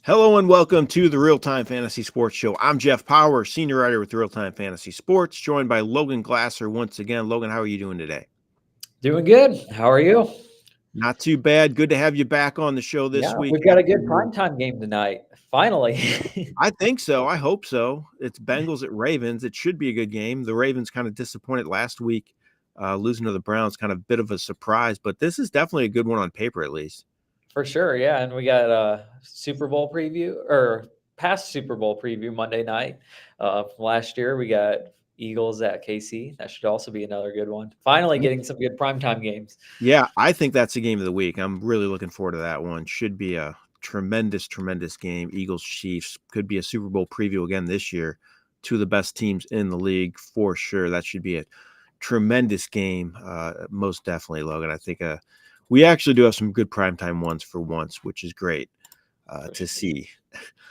Hello and welcome to the RealTime Fantasy Sports Show. I'm Jeff Power, senior writer with RealTime Fantasy Sports, joined by Logan Glaser once again. Logan, how are you doing today? Doing good. How are you? Not too bad. Good to have you back on the show this Yeah, week. we've got a good primetime game tonight. Finally. I think so. I hope so. It's Bengals at Ravens. It should be a good game. The Ravens kind of disappointed last week, losing to the Browns, kind of a bit of a surprise, but this is definitely a good one on paper, at least. For sure, yeah. And we got a Super Bowl preview or past Super Bowl preview Monday night. From last year, we got Eagles at KC. That should also be another good one. Finally getting some good primetime games. Yeah, I think that's the game of the week. I'm really looking forward to that one. Should be a tremendous, tremendous game. Eagles Chiefs could be a Super Bowl preview again this year. Two of the best teams in the league for sure. That should be a tremendous game. Most definitely, Logan. I think we actually do have some good primetime ones for once, which is great to see.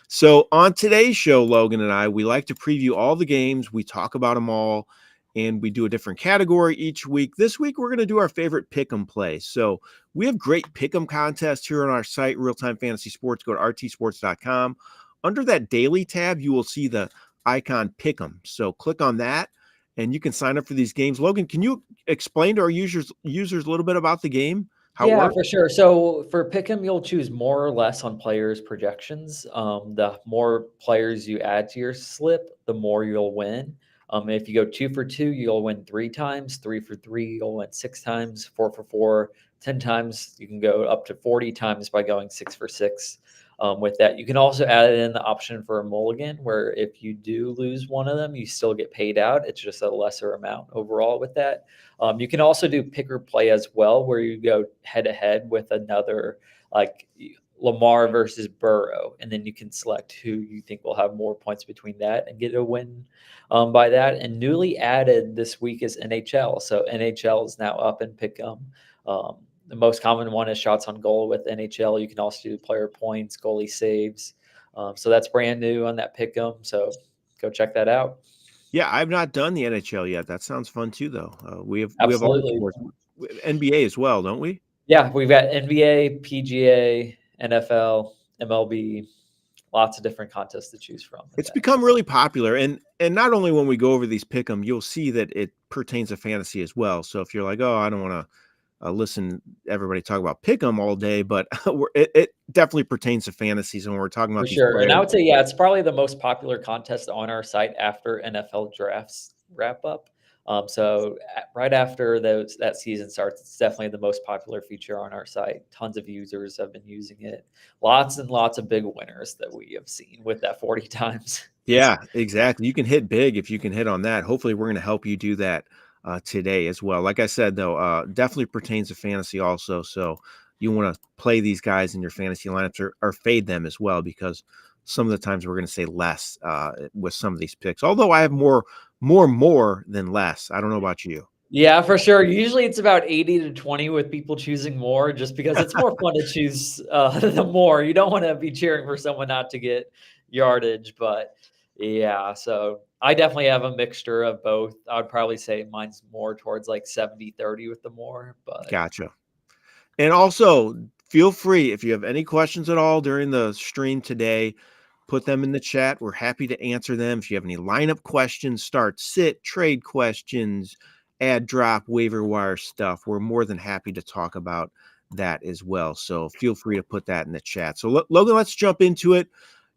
So on today's show, Logan and I, we like to preview all the games. We talk about them all, and we do a different category each week. This week, we're going to do our favorite pick'em play. So we have great pick'em contests here on our site, RealTime Fantasy Sports. Go to rtsports.com. Under that daily tab, you will see the icon pick'em. So click on that, and you can sign up for these games. Logan, can you explain to our users a little bit about the game? How it Yeah, works? for sure. So for Pick'em, you'll choose more or less on players' projections. The more players you add to your slip, the more you'll win. If you go 2 for 2, you'll win 3 times. 3 for 3, you'll win 6 times. 4 for 4, 10 times. You can go up to 40 times by going 6 for 6. With that, you can also add in the option for a mulligan, where if you do lose one of them, you still get paid out. It's just a lesser amount overall with that. You can also do pick or play as well, where you go head to head with another, like Lamar versus Burrow, and then you can select who you think will have more points between that and get a win by that. And newly added this week is NHL. So NHL is now up and pick 'em. The most common one is shots on goal with NHL. You can also do player points, goalie saves. So that's brand new on that pick 'em. So go check that out. Yeah, I've not done the NHL yet. That sounds fun too, though. We have other Absolutely. sports, NBA as well, don't we? Yeah, we've got NBA, PGA, NFL, MLB, lots of different contests to choose from with It's that. become really popular, and not only when we go over these pick 'em, you'll see that it pertains to fantasy as well. So if you're like, oh, I don't want to listen everybody talk about pick 'em all day, but it definitely pertains to fantasies when we're talking For about these sure. And I players. would say, yeah, it's probably the most popular contest on our site after NFL drafts wrap up. Right after that season starts, it's definitely the most popular feature on our site. Tons of users have been using it. Lots and lots of big winners that we have seen with that 40 times. Yeah, exactly. You can hit big if you can hit on that. Hopefully, we're going to help you do that today as well. Like I said, though, definitely pertains to fantasy also. So you want to play these guys in your fantasy lineups or fade them as well, because some of the times we're going to say less with some of these picks. Although I have more than less. I don't know about you. Yeah, for sure. Usually it's about 80 to 20 with people choosing more, just because it's more fun to choose the more. You don't want to be cheering for someone not to get yardage, but yeah, so I definitely have a mixture of both. I would probably say mine's more towards like 70-30 with the more, but Gotcha. And also, feel free if you have any questions at all during the stream today, put them in the chat. We're happy to answer them. If you have any lineup questions, start, sit, trade questions, add, drop, waiver wire stuff, we're more than happy to talk about that as well. So feel free to put that in the chat. So Logan, let's jump into it.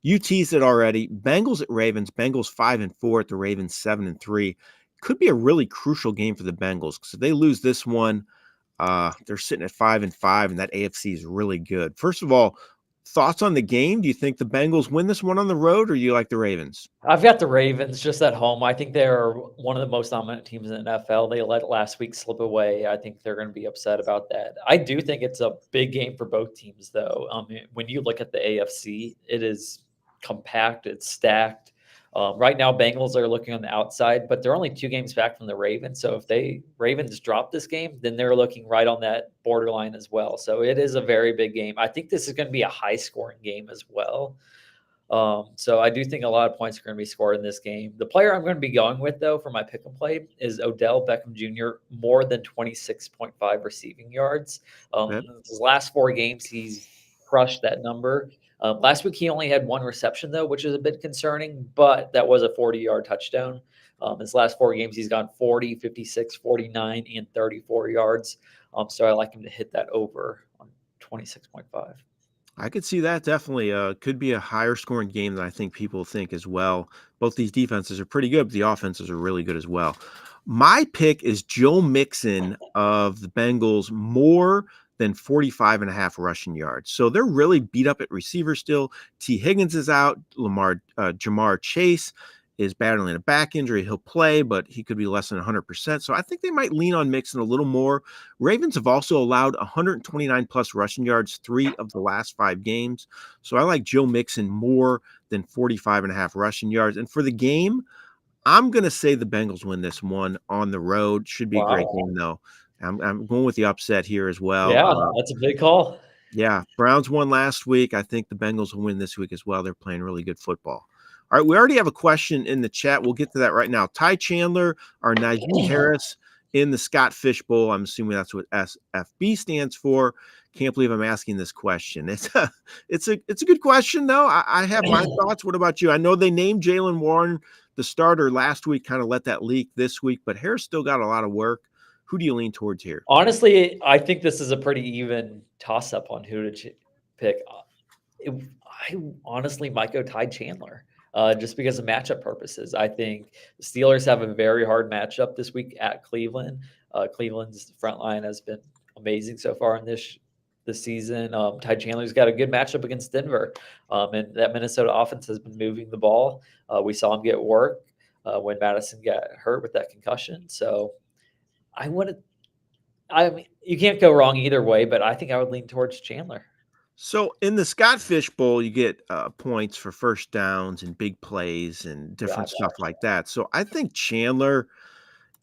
You teased it already. Bengals at Ravens. Bengals 5-4 at the Ravens 7-3. Could be a really crucial game for the Bengals, because if they lose this one, they're sitting at 5-5, and that AFC is really good. First of all, thoughts on the game? Do you think the Bengals win this one on the road, or do you like the Ravens? I've got the Ravens just at home. I think they're one of the most dominant teams in the NFL. They let last week slip away. I think they're going to be upset about that. I do think it's a big game for both teams, though. When you look at the AFC, it is compact, it's stacked. Right now, Bengals are looking on the outside, but they're only 2 games back from the Ravens. So if Ravens drop this game, then they're looking right on that borderline as well. So it is a very big game. I think this is going to be a high-scoring game as well. So I do think a lot of points are going to be scored in this game. The player I'm going to be going with, though, for my pick and play is Odell Beckham Jr., more than 26.5 receiving yards. Yep. His last 4 games, he's crushed that number. Last week, he only had one reception, though, which is a bit concerning, but that was a 40-yard touchdown. His last 4 games, he's gone 40, 56, 49, and 34 yards. So I like him to hit that over on 26.5. I could see that definitely. Could be a higher scoring game than I think people think as well. Both these defenses are pretty good, but the offenses are really good as well. My pick is Joe Mixon of the Bengals, more than 45.5 rushing yards. So they're really beat up at receiver still. T. Higgins is out. Jamar Chase is battling a back injury. He'll play, but he could be less than 100%. So I think they might lean on Mixon a little more. Ravens have also allowed 129 plus rushing yards 3 of the last 5 games. So I like Joe Mixon more than 45.5 rushing yards. And for the game, I'm going to say the Bengals win this one on the road. Should be a great game, though. I'm going with the upset here as well. Yeah, that's a big call. Yeah, Browns won last week. I think the Bengals will win this week as well. They're playing really good football. All right, we already have a question in the chat. We'll get to that right now. Ty Chandler or Najee Harris in the Scott Fish Bowl. I'm assuming that's what SFB stands for. Can't believe I'm asking this question. It's a good question, though. I have my thoughts. What about you? I know they named Jaylen Warren the starter last week, kind of let that leak this week, but Harris still got a lot of work. Who do you lean towards here? Honestly, I think this is a pretty even toss-up on who to pick. I honestly might go Ty Chandler. Just because of matchup purposes. I think the Steelers have a very hard matchup this week at Cleveland. Cleveland's front line has been amazing so far in this season. Ty Chandler's got a good matchup against Denver, and that Minnesota offense has been moving the ball. We saw him get work when Madison got hurt with that concussion. So I mean, you can't go wrong either way, but I think I would lean towards Chandler. So in the Scott Fish Bowl, you get points for first downs and big plays and different stuff like that. So I think Chandler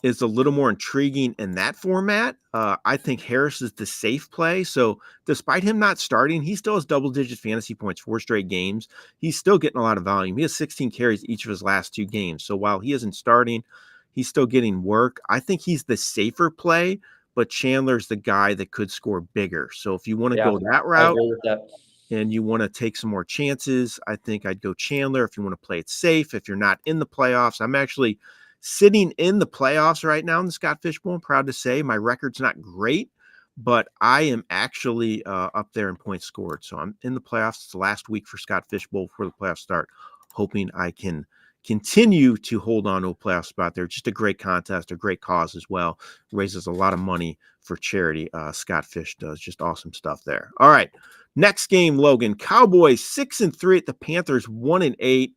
is a little more intriguing in that format. I think Harris is the safe play. So despite him not starting, he still has double-digit fantasy points 4 straight games. He's still getting a lot of volume. He has 16 carries each of his last 2 games. So while he isn't starting, he's still getting work. I think he's the safer play, but Chandler's the guy that could score bigger. So if you want to go that route, I agree with that. And you want to take some more chances, I think I'd go Chandler. If you want to play it safe, if you're not in the playoffs, I'm actually sitting in the playoffs right now in the Scott Fish Bowl. I'm proud to say my record's not great, but I am actually up there in points scored. So I'm in the playoffs. It's the last week for Scott Fish Bowl before the playoffs start, hoping I can continue to hold on to a playoff spot there. Just a great contest, a great cause as well. Raises a lot of money for charity. Scott Fish does just awesome stuff there. All right. Next game, Logan. Cowboys 6-3 at the Panthers 1-8.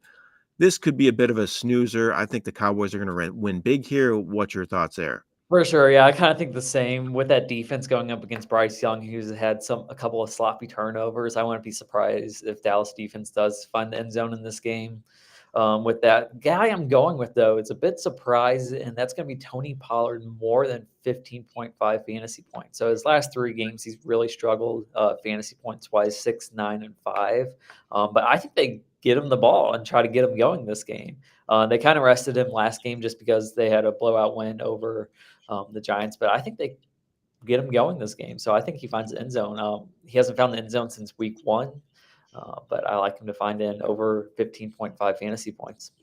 This could be a bit of a snoozer. I think the Cowboys are going to win big here. What's your thoughts there? For sure, yeah, I kind of think the same with that defense going up against Bryce Young, who's had a couple of sloppy turnovers. I wouldn't be surprised if Dallas defense does find the end zone in this game. With that guy I'm going with, though, it's a bit surprised, and that's going to be Tony Pollard, more than 15.5 fantasy points. So his last 3 games, he's really struggled fantasy points-wise, 6, 9, and 5. But I think they get him the ball and try to get him going this game. They kind of rested him last game just because they had a blowout win over the Giants, but I think they get him going this game. So I think he finds the end zone. He hasn't found the end zone since week 1. But I like him to find in over 15.5 fantasy points.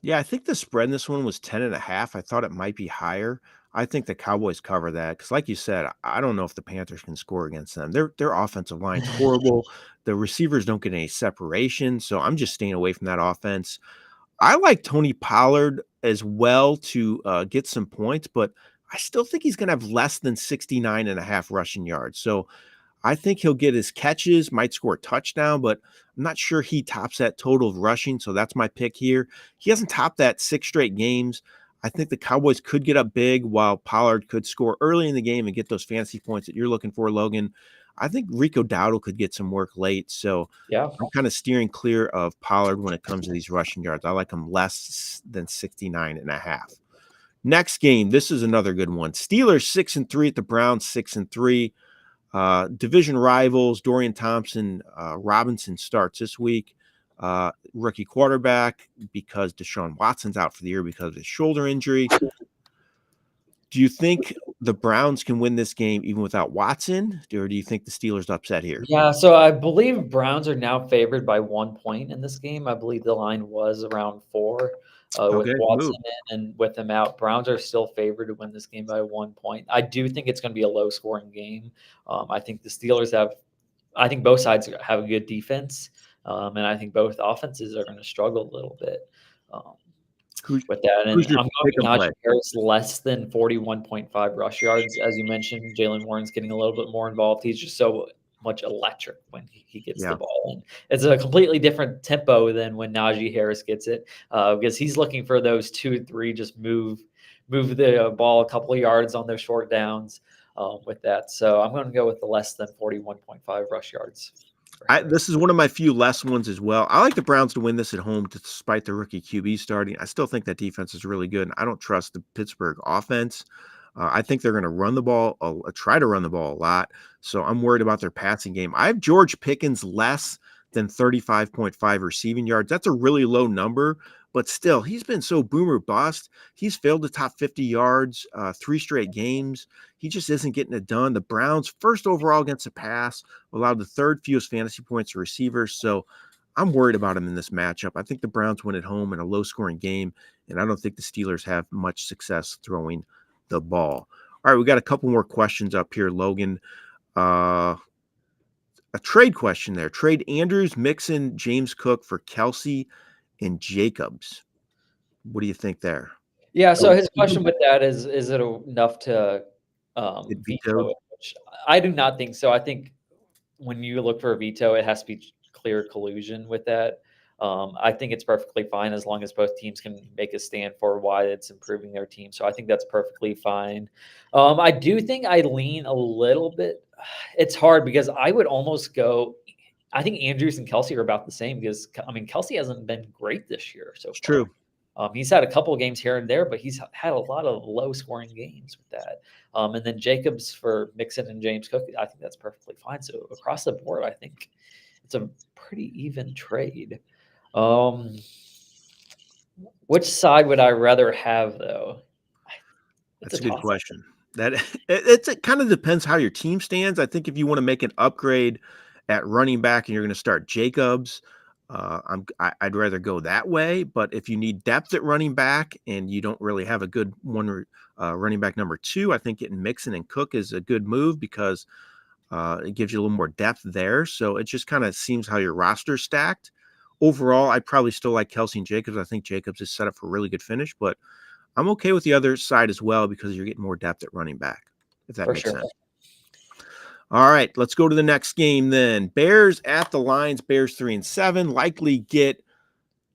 Yeah, I think the spread in this one was 10.5. I thought it might be higher. I think the Cowboys cover that because, like you said, I don't know if the Panthers can score against them. Their offensive line's horrible. The receivers don't get any separation, so I'm just staying away from that offense. I like Tony Pollard as well to get some points, but I still think he's going to have less than 69.5 rushing yards. So I think he'll get his catches, might score a touchdown, but I'm not sure he tops that total of rushing. So that's my pick here. He hasn't topped that 6 straight games. I think the Cowboys could get up big while Pollard could score early in the game and get those fantasy points that you're looking for, Logan. I think Rico Dowdle could get some work late. So yeah, I'm kind of steering clear of Pollard when it comes to these rushing yards. I like him less than 69.5. Next game, this is another good one. Steelers 6-3 at the Browns 6-3. Division rivals, Dorian Thompson Robinson starts this week. Rookie quarterback because Deshaun Watson's out for the year because of his shoulder injury. Do you think the Browns can win this game even without Watson, or do you think the Steelers upset here? Yeah, so I believe Browns are now favored by 1 point in this game. I believe the line was around 4 with Okay, Watson move. in and with him out. Browns are still favored to win this game by 1 point. I do think it's going to be a low-scoring game. I think the Steelers have – I think both sides have a good defense, and I think both offenses are going to struggle a little bit. Um, Who's with that. And who's your I'm pick going and Najee play? Harris less than 41.5 rush yards. As you mentioned, Jalen Warren's getting a little bit more involved. He's just so much electric when he gets the Yeah. ball. And it's a completely different tempo than when Najee Harris gets it because he's looking for those 2-3, just move the ball a couple of yards on those short downs with that. So I'm going to go with the less than 41.5 rush yards. This is one of my few less ones as well. I like the Browns to win this at home despite the rookie QB starting. I still think that defense is really good, and I don't trust the Pittsburgh offense. I think they're going to run the ball, try to run the ball a lot. So I'm worried about their passing game. I have George Pickens less than 35.5 receiving yards. That's a really low number, but still, he's been so boomer bust. He's failed to top 50 yards 3 straight games. He just isn't getting it done. The Browns, first overall against the pass, allowed the third fewest fantasy points to receivers. So I'm worried about him in this matchup. I think the Browns win at home in a low-scoring game, and I don't think the Steelers have much success throwing the ball. All right, we got a couple more questions up here, Logan. A trade question there. Trade Andrews, Mixon, James Cook for Kelsey and Jacobs. What do you think there? Yeah, so Oh, his question with that is it enough to it veto vetoed. it? Which I do not think so. I think when you look for a veto, it has to be clear collusion with that. I think it's perfectly fine as long as both teams can make a stand for why it's improving their team. So I think that's perfectly fine. I do think I lean a little bit. It's hard because I would almost go. I think Andrews and Kelsey are about the same because I mean Kelsey hasn't been great this year so It's far. true. He's had a couple of games here and there, but he's had a lot of low-scoring games with that. And then Jacobs for Mixon and James Cook, I think that's perfectly fine. So across the board, I think it's a pretty even trade. Which side would I rather have, though? It's That's a a good toss-up. question. It kind of depends how your team stands. I think if you want to make an upgrade at running back and you're going to start Jacobs, I'd rather go that way. But if you need depth at running back and you don't really have a good one running back number 2, I think getting Mixon and Cook is a good move because it gives you a little more depth there. So it just kind of seems how your roster's stacked. Overall, I probably still like Kelsey and Jacobs. I think Jacobs is set up for a really good finish, but I'm okay with the other side as well because you're getting more depth at running back, if that For makes sure. sense. All right, let's go to the next game then. Bears at the Lions. Bears 3-7. Likely get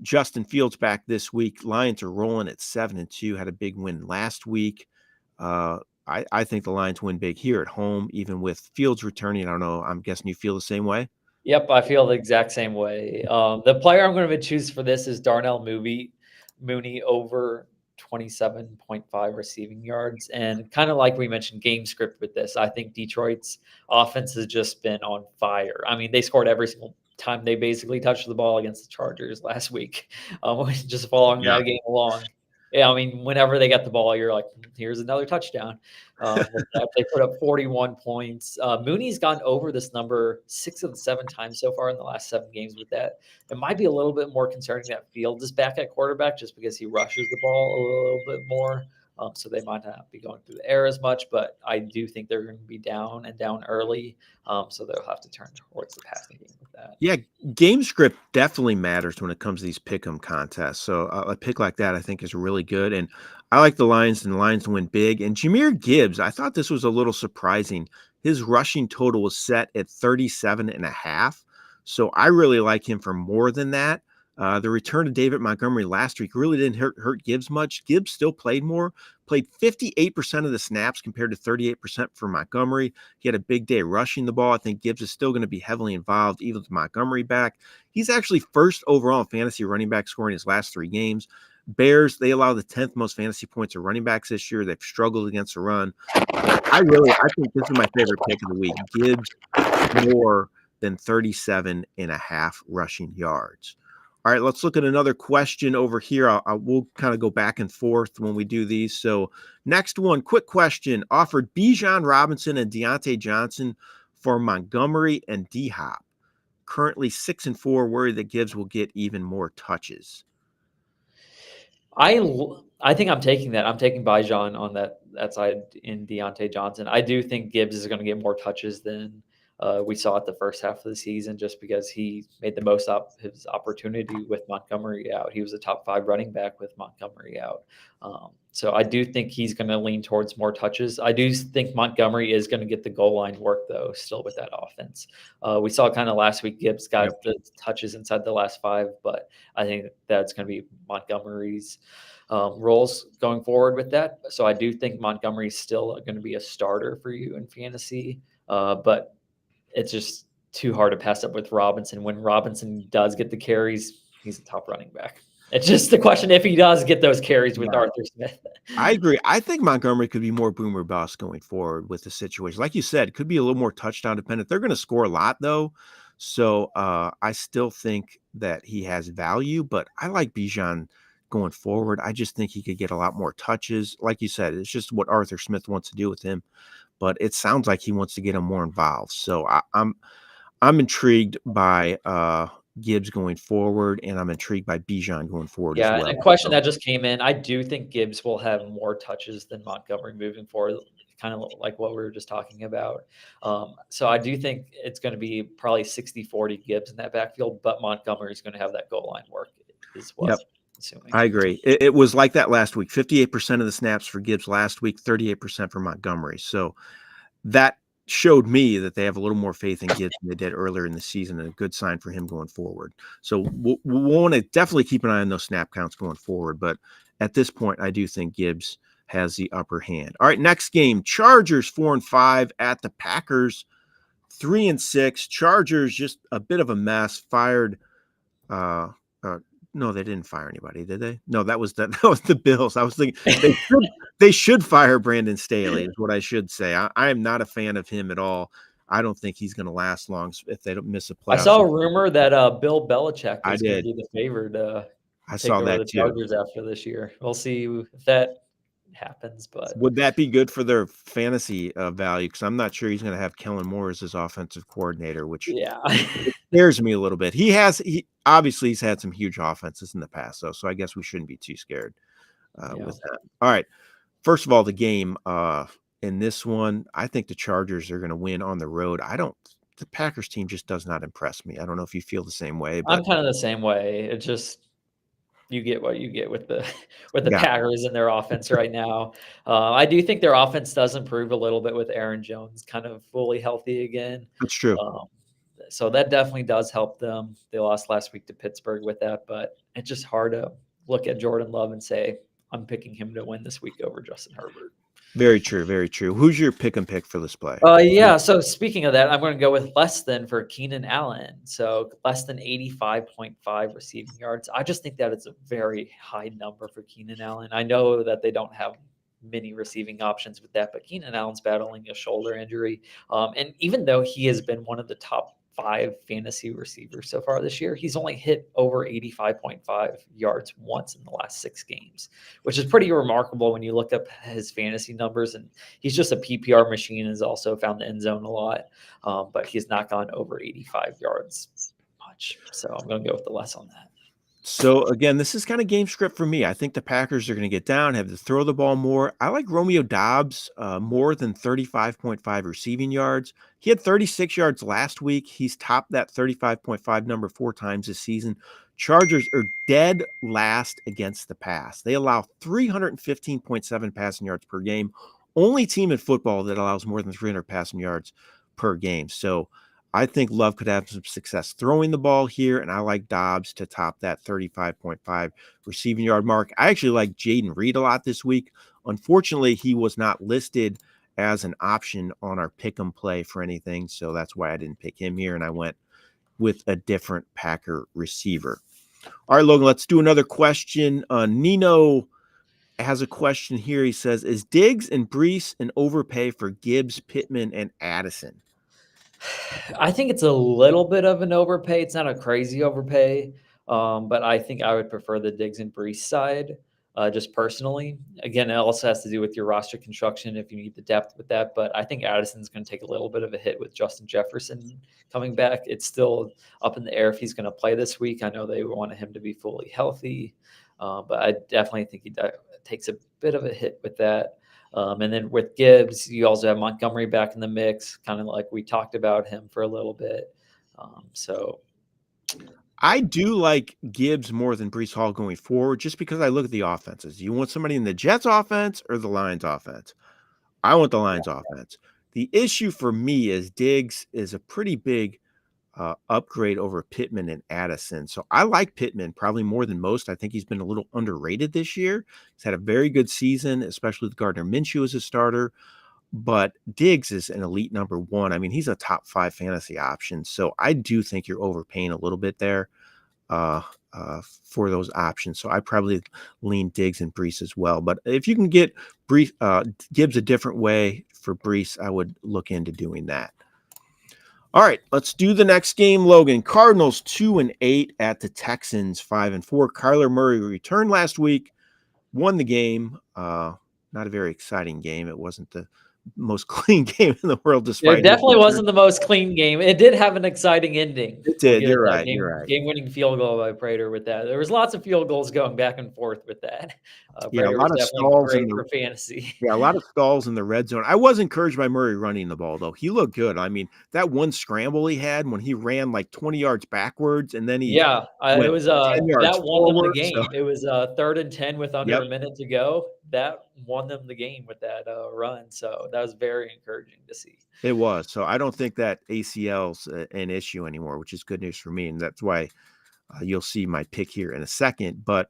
Justin Fields back this week. Lions are rolling at 7-2. Had a big win last week. I think the Lions win big here at home, even with Fields returning. I don't know. I'm guessing you feel the same way. Yep, I feel the exact same way. The player I'm going to choose for this is Darnell Mooney over 27.5 receiving yards. And kind of like we mentioned, game script with this, I think Detroit's offense has just been on fire. I mean, they scored every single time they basically touched the ball against the Chargers last week, just following Yeah. that game along. Yeah, I mean, whenever they got the ball, you're like, here's another touchdown. With that, they put up 41 points. Mooney's gone over this number 6 of the 7 times so far in the last 7 games with that. It might be a little bit more concerning that Fields is back at quarterback just because he rushes the ball a little bit more. So they might not be going through the air as much, but I do think they're going to be down and down early. So they'll have to turn towards the passing game with that. Yeah, game script definitely matters when it comes to these pick'em contests. So a pick like that, I think, is really good. And I like the Lions, and the Lions to win big. And Jahmyr Gibbs, I thought this was a little surprising. His rushing total was set at 37.5. So I really like him for more than that. The return of David Montgomery last week really didn't hurt Gibbs much. Gibbs still played more, played 58% of the snaps compared to 38% for Montgomery. He had a big day rushing the ball. I think Gibbs is still going to be heavily involved, even with Montgomery back. He's actually first overall in fantasy running back scoring his last 3 games. Bears, they allow the 10th most fantasy points of running backs this year. They've struggled against the run. I think this is my favorite pick of the week. Gibbs more than 37.5 rushing yards. All right, let's look at another question over here. We'll kind of go back and forth when we do these. So, next one, quick question: offered Bijan Robinson and Deontay Johnson for Montgomery and D Hop. Currently 6-4. Worried that Gibbs will get even more touches. I think I'm taking that. I'm taking Bijan on that side in Deontay Johnson. I do think Gibbs is going to get more touches than we saw at the first half of the season, just because he made the most of his opportunity with Montgomery out. He was a top 5 running back with Montgomery out. So I do think he's going to lean towards more touches. I do think Montgomery is going to get the goal line work, though, still with that offense. We saw kind of last week Gibbs got the touches inside the last 5, but I think that's going to be Montgomery's roles going forward with that. So I do think Montgomery's still going to be a starter for you in fantasy, but it's just too hard to pass up with Robinson. When Robinson does get the carries, he's a top running back. It's just the question if he does get those carries with Arthur Smith. I agree. I think Montgomery could be more boomer bust going forward with the situation. Like you said, could be a little more touchdown dependent. They're going to score a lot, though. So I still think that he has value, but I like Bijan going forward. I just think he could get a lot more touches. Like you said, it's just what Arthur Smith wants to do with him, but it sounds like he wants to get him more involved. So I'm intrigued by Gibbs going forward, and I'm intrigued by Bijan going forward as well. And a question that just came in: I do think Gibbs will have more touches than Montgomery moving forward, kind of like what we were just talking about. So I do think it's going to be probably 60-40 Gibbs in that backfield, but Montgomery is going to have that goal line work as well. Yep. I agree. It was like that last week. 58% of the snaps for Gibbs last week, 38% for Montgomery. So that showed me that they have a little more faith in Gibbs than they did earlier in the season, and a good sign for him going forward. So we'll want to definitely keep an eye on those snap counts going forward. But at this point, I do think Gibbs has the upper hand. All right, next game, Chargers 4-5 at the Packers 3-6. Chargers just a bit of a mess. Fired no, they didn't fire anybody, did they? No, that was the Bills. I was thinking they should fire Brandon Staley, is what I should say. I am not a fan of him at all. I don't think he's going to last long if they don't miss a playoff. I saw a rumor that Bill Belichick was going to be the favored I saw that the too. Chargers after this year. We'll see if that happens, but would that be good for their fantasy value? Because I'm not sure he's going to have Kellen Moore as his offensive coordinator, which scares me a little bit. He obviously he's had some huge offenses in the past, though, so I guess we shouldn't be too scared with that. All right, first of all, the game in this one, I think the Chargers are going to win on the road. The Packers team just does not impress me. I don't know if you feel the same way, but I'm kind of the same way. It just you get what you get with the Packers and their offense right now. I do think their offense does improve a little bit with Aaron Jones kind of fully healthy again. That's true. So that definitely does help them. They lost last week to Pittsburgh with that, but it's just hard to look at Jordan Love and say, I'm picking him to win this week over Justin Herbert. Very true. Very true. Who's your pick and pick for this play? So speaking of that, I'm going to go with less than for Keenan Allen. So less than 85.5 receiving yards. I just think that it's a very high number for Keenan Allen. I know that they don't have many receiving options with that, but Keenan Allen's battling a shoulder injury. And even though he has been one of the top 5 fantasy receivers so far this year, he's only hit over 85.5 yards once in the last 6 games, which is pretty remarkable when you look up his fantasy numbers. And he's just a PPR machine, has also found the end zone a lot, but he's not gone over 85 yards much. So I'm going to go with the less on that. So, again, this is kind of game script for me. I think the Packers are going to get down, have to throw the ball more. I like Romeo Doubs more than 35.5 receiving yards. He had 36 yards last week. He's topped that 35.5 number 4 times this season. Chargers are dead last against the pass. They allow 315.7 passing yards per game. Only team in football that allows more than 300 passing yards per game. So, I think Love could have some success throwing the ball here, and I like Doubs to top that 35.5 receiving yard mark. I actually like Jaden Reed a lot this week. Unfortunately, he was not listed as an option on our pick'em play for anything, so that's why I didn't pick him here, and I went with a different Packer receiver. All right, Logan, let's do another question. Nino has a question here. He says, is Diggs and Brees an overpay for Gibbs, Pittman, and Addison? I think it's a little bit of an overpay. It's not a crazy overpay. But I think I would prefer the Diggs and Brees side, just personally. Again, it also has to do with your roster construction if you need the depth with that. But I think Addison's going to take a little bit of a hit with Justin Jefferson coming back. It's still up in the air if he's going to play this week. I know they wanted him to be fully healthy, but I definitely think he takes a bit of a hit with that. And then with Gibbs, you also have Montgomery back in the mix, kind of like we talked about him for a little bit. So I do like Gibbs more than Brees Hall going forward just because I look at the offenses. You want somebody in the Jets offense or the Lions offense? I want the Lions offense. The issue for me is Diggs is a pretty big upgrade over Pittman and Addison. So I like Pittman probably more than most. I think he's been a little underrated this year. He's had a very good season, especially with Gardner Minshew as a starter. But Diggs is an elite number one. I mean, he's a top 5 fantasy option. So I do think you're overpaying a little bit there for those options. So I probably lean Diggs and Brees as well. But if you can get Gibbs a different way for Brees, I would look into doing that. All right, let's do the next game, Logan. Cardinals 2-8 at the Texans 5-4. Kyler Murray returned last week, won the game. Not a very exciting game. It wasn't the most clean game in the world, despite it definitely wasn't the most clean game. It did have an exciting ending. It did. You're right. You're right. Game-winning field goal by Prater with that. There was lots of field goals going back and forth with that. Yeah, a Prater lot was of definitely stalls great for fantasy. Yeah, a lot of stalls in the red zone. I was encouraged by Murray running the ball, though. He looked good. I mean, that one scramble he had when he ran like 20 yards backwards, and then he It was 10 yards that won them the forward. game. So, It was 3rd and 10 with under yep, a minute to go. That won them the game with that run. So that was very encouraging to see. it was. So I don't think that ACL's an issue anymore, which is good news for me, and that's why you'll see my pick here in a second. But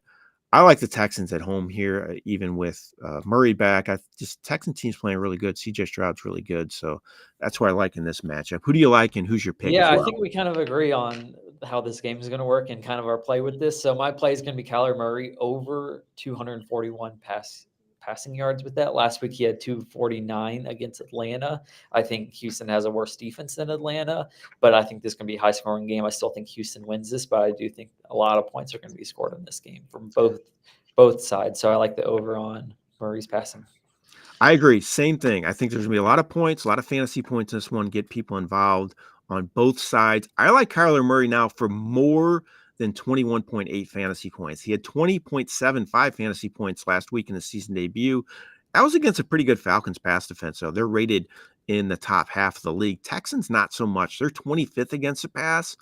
I like the Texans at home here, even with Murray back. Texan team's playing really good. CJ Stroud's really good, so that's why I like in this matchup. Who do you like, and who's your pick? Yeah, As I well? think we kind of agree on how this game is going to work and kind of our play with this. So my play is going to be Kyler Murray over 241 passing yards with that. Last week he had 249 against Atlanta. I think Houston has a worse defense than Atlanta, but I think this is going to be a high-scoring game. I still think Houston wins this, but I do think a lot of points are going to be scored in this game from both sides. So I like the over on Murray's passing. I agree. Same thing. I think there's going to be a lot of points, a lot of fantasy points in this one, get people involved on both sides. I like Kyler Murray now for more than 21.8 fantasy points. He had 20.75 fantasy points last week in the season debut. That was against a pretty good Falcons pass defense, so they're rated in the top half of the league. Texans, not so much. They're 25th against the pass,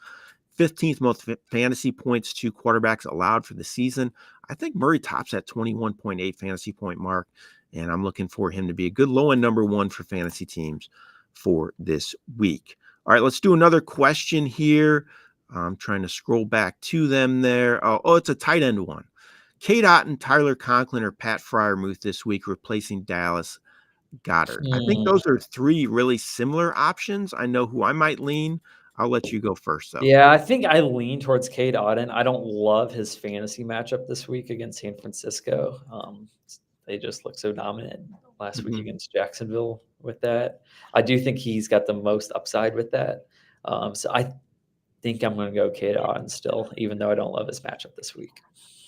15th most fantasy points to quarterbacks allowed for the season. I think Murray tops that 21.8 fantasy point mark, and I'm looking for him to be a good low-end number one for fantasy teams for this week. All right, let's do another question here. I'm trying to scroll back to them there. Oh, it's a tight end one. Kate Otten, Tyler Conklin, or Pat Freiermuth this week replacing Dallas Goedert. I think those are 3 really similar options. I know who I might lean. I'll let you go first, though. Yeah, I think I lean towards Cade Otton. I don't love his fantasy matchup this week against San Francisco. They just look so dominant last week against Jacksonville with that. I do think he's got the most upside with that. So I think I'm going to go Cade Otton still, even though I don't love his matchup this week.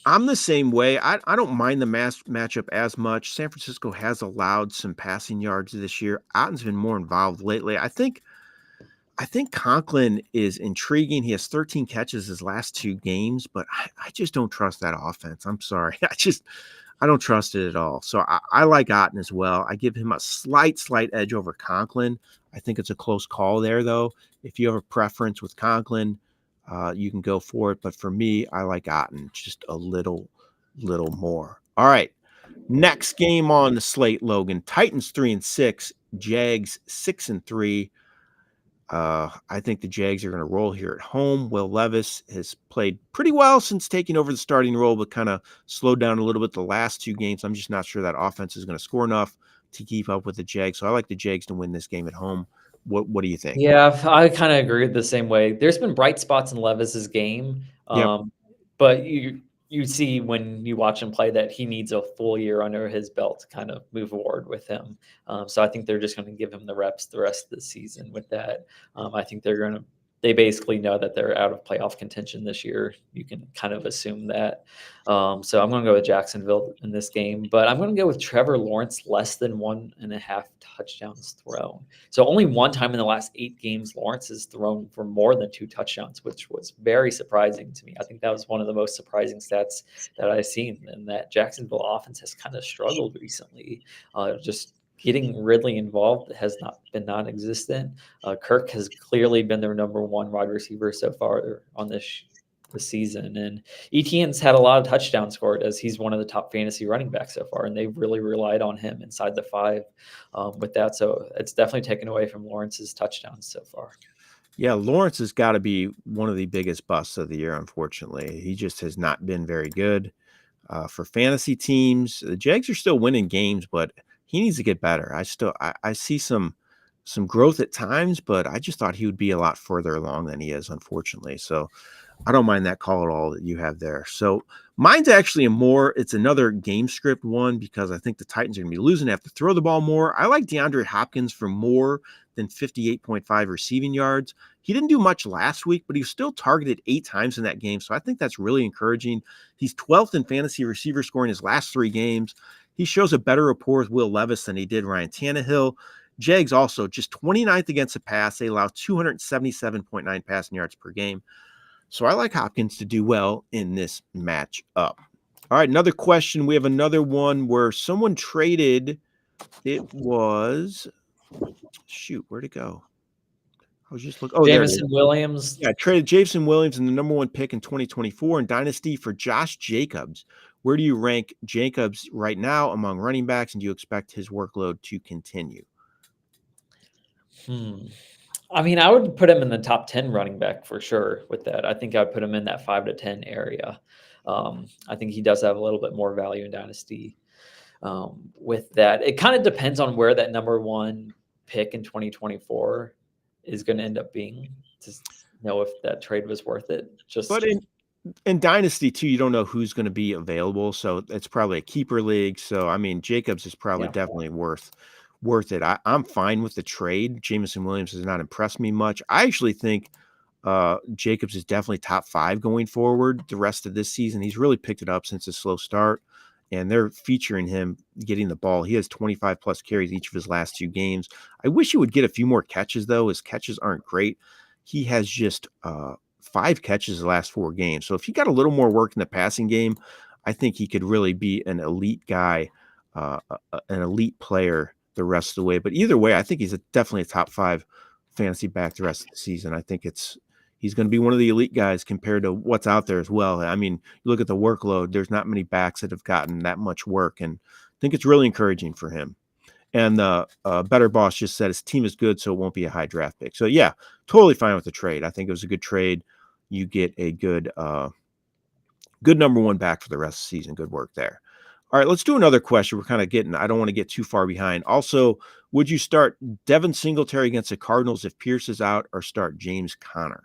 I'm the same way. I don't mind the matchup as much. San Francisco has allowed some passing yards this year. Otten's been more involved lately. I think Conklin is intriguing. He has 13 catches his last 2 games, but I just don't trust that offense. I'm sorry. I don't trust it at all. So I like Otten as well. I give him a slight edge over Conklin. I think it's a close call there, though. If you have a preference with Conklin, you can go for it. But for me, I like Otten just a little more. All right. Next game on the slate, Logan. Titans 3-6, Jags 6-3. I think the Jags are going to roll here at home. Will Levis has played pretty well since taking over the starting role, but kind of slowed down a little bit the last 2 games. I'm just not sure that offense is going to score enough to keep up with the Jags. So I like the Jags to win this game at home. What do you think? Yeah, I kind of agree the same way. There's been bright spots in Levis's game, Yep. but you see when you watch him play that he needs a full year under his belt to kind of move forward with him. So I think they're just going to give him the reps the rest of the season with that. I think they're going to they basically know that they're out of playoff contention this year. You can kind of assume that. So I'm going to go with Jacksonville in this game, but I'm going to go with Trevor Lawrence less than 1.5 touchdowns thrown. So only one time in the last 8 games, Lawrence has thrown for more than 2 touchdowns, which was very surprising to me. I think that was one of the most surprising stats that I've seen, and that Jacksonville offense has kind of struggled recently. Just getting Ridley involved has not been non-existent. Kirk has clearly been their number 1 wide receiver so far on this season, and Etienne's had a lot of touchdowns scored as he's one of the top fantasy running backs so far, and they've really relied on him inside the 5 with that. So it's definitely taken away from Lawrence's touchdowns so far. Yeah, Lawrence has got to be one of the biggest busts of the year, unfortunately. He just has not been very good for fantasy teams. The Jags are still winning games, but he needs to get better. I see some growth at times, but I just thought he would be a lot further along than he is, unfortunately. So I don't mind that call at all that you have there. So mine's actually it's another game script one because I think the Titans are going to be losing. They have to throw the ball more. I like DeAndre Hopkins for more than 58.5 receiving yards. He didn't do much last week, but he was still targeted 8 times in that game. So I think that's really encouraging. He's 12th in fantasy receiver score in his last 3 games. He shows a better rapport with Will Levis than he did Ryan Tannehill. Jags also just 29th against the pass. They allow 277.9 passing yards per game. So I like Hopkins to do well in this matchup. All right, another question. We have another one where someone traded. It was, where'd it go? I was just looking. Oh, Jameson Williams. Yeah, traded Jameson Williams in the number 1 pick in 2024 in Dynasty for Josh Jacobs. Where do you rank Jacobs right now among running backs, and do you expect his workload to continue? I mean, I would put him in the top 10 running back for sure with that. I think I'd put him in that 5 to 10 area. I think he does have a little bit more value in Dynasty with that. It kind of depends on where that number 1 pick in 2024 is going to end up being to know if that trade was worth it. But in Dynasty too, you don't know who's going to be available, so it's probably a keeper league. So I mean, Jacobs is probably definitely worth it. I'm fine with the trade. Jameson Williams has not impressed me much. I actually think Jacobs is definitely top 5 going forward the rest of this season. He's really picked it up since a slow start, and they're featuring him getting the ball. He has 25 plus carries each of his last 2 games. I wish he would get a few more catches, though. His catches aren't great. He has just 5 catches the last 4 games. So if he got a little more work in the passing game, I think he could really be an elite guy, an elite player the rest of the way. But either way, I think he's definitely a top 5 fantasy back the rest of the season. I think he's going to be one of the elite guys compared to what's out there as well. I mean, you look at the workload, there's not many backs that have gotten that much work, and I think it's really encouraging for him. And the Better Boss just said his team is good, so it won't be a high draft pick. So yeah, totally fine with the trade. I think it was a good trade. You get a good number 1 back for the rest of the season. Good work there. All right, let's do another question. We're kind of I don't want to get too far behind. Also, would you start Devin Singletary against the Cardinals if Pierce is out, or start James Conner?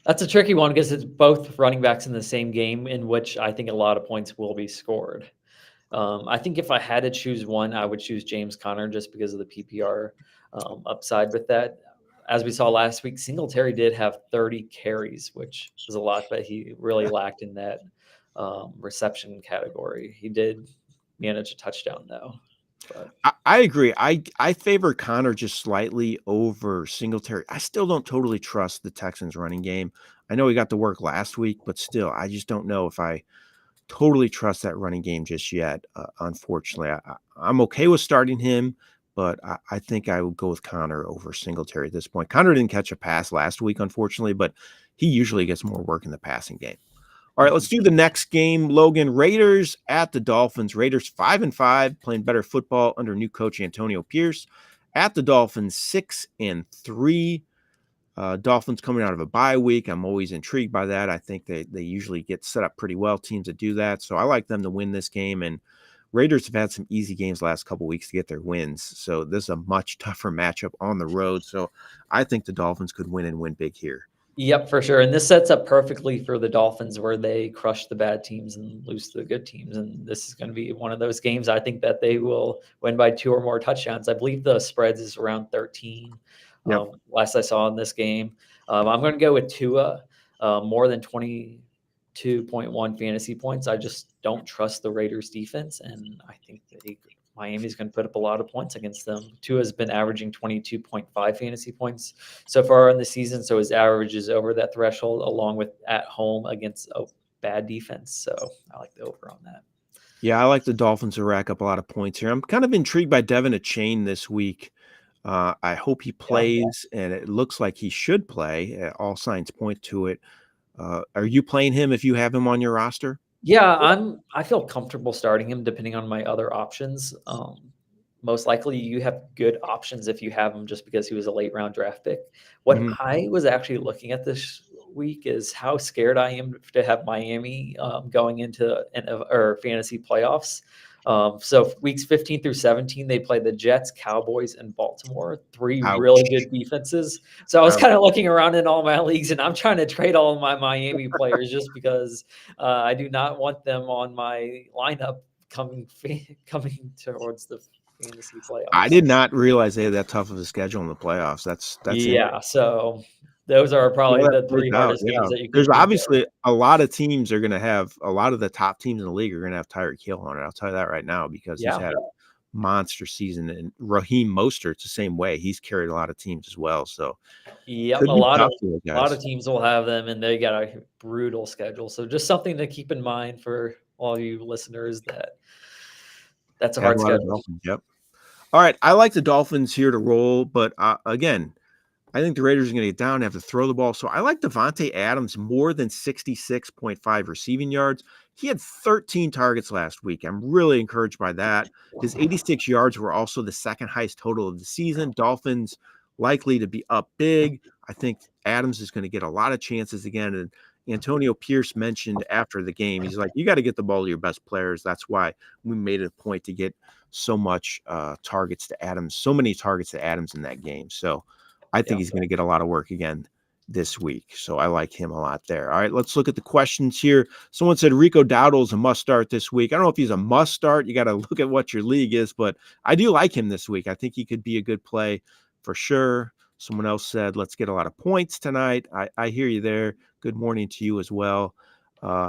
That's a tricky one because it's both running backs in the same game in which I think a lot of points will be scored. I think if I had to choose one, I would choose James Conner just because of the PPR upside with that. As we saw last week, Singletary did have 30 carries, which was a lot, but he really lacked in that reception category. He did manage a touchdown, though. But I agree. I favor Conner just slightly over Singletary. I still don't totally trust the Texans running game. I know he got to work last week, but still, I just don't know if I totally trust that running game just yet. Unfortunately, I'm okay with starting him, but I think I would go with Conner over Singletary at this point. Conner didn't catch a pass last week, unfortunately, but he usually gets more work in the passing game. All right, let's do the next game. Logan, Raiders at the Dolphins. Raiders 5-5, playing better football under new coach Antonio Pierce. At the Dolphins 6-3. Dolphins coming out of a bye week. I'm always intrigued by that. I think they usually get set up pretty well, teams that do that. So I like them to win this game. And Raiders have had some easy games the last couple of weeks to get their wins. So this is a much tougher matchup on the road. So I think the Dolphins could win and win big here. Yep, for sure. And this sets up perfectly for the Dolphins where they crush the bad teams and lose to the good teams. And this is going to be one of those games. I think that they will win by 2 or more touchdowns. I believe the spreads is around 13. Yep. Last I saw in this game. I'm going to go with Tua, more than 22.1 fantasy points. I just don't trust the Raiders defense. And I think that Miami's going to put up a lot of points against them. Tua has been averaging 22.5 fantasy points so far in the season, so his average is over that threshold, along with at home against a bad defense. So I like the over on that. Yeah, I like the Dolphins to rack up a lot of points here. I'm kind of intrigued by Devin Achane this week. I hope he Yeah. plays, and it looks like he should play. All signs point to it. Are you playing him if you have him on your roster? Yeah, I feel comfortable starting him depending on my other options. Most likely you have good options if you have him just because he was a late round draft pick. What Mhm. I was actually looking at this week is how scared I am to have Miami going into or fantasy playoffs. So weeks 15 through 17, they play the Jets, Cowboys, and Baltimore, three really Ouch. good defenses. So I was kind of looking around in all my leagues, and I'm trying to trade all of my Miami players just because I do not want them on my lineup coming towards the fantasy I playoffs. did not realize they had that tough of a schedule in the playoffs. That's interesting. Yeah, so those are See probably how that the plays 3 out. hardest Yeah, games that you there's could think of. obviously a lot of teams are going to have a lot of the top teams in the league are going to have Tyreek Hill on it. I'll tell you that right now because he's Yeah. had a monster season, and Raheem Mostert's the same way. He's carried a lot of teams as well, so Yep, could be tough for those a lot guys. of teams will have them, and they got a brutal schedule. So just something to keep in mind for all you listeners that that's a Have hard a lot of schedule. Dolphins. Yep. All right, I like the Dolphins here to roll, but again, I think the Raiders are going to get down and have to throw the ball. So I like Devontae Adams more than 66.5 receiving yards. He had 13 targets last week. I'm really encouraged by that. His 86 yards were also the second highest total of the season. Dolphins likely to be up big. I think Adams is going to get a lot of chances again. And Antonio Pierce mentioned after the game, he's like, you got to get the ball to your best players. That's why we made it a point to get so much targets to Adams, so many targets to Adams in that game. So I think Yeah. he's going to get a lot of work again this week. So I like him a lot there. All right, let's look at the questions here. Someone said Rico Dowdle is a must start this week. I don't know if he's a must start. You got to look at what your league is, but I do like him this week. I think he could be a good play for sure. Someone else said, let's get a lot of points tonight. I hear you there. Good morning to you as well.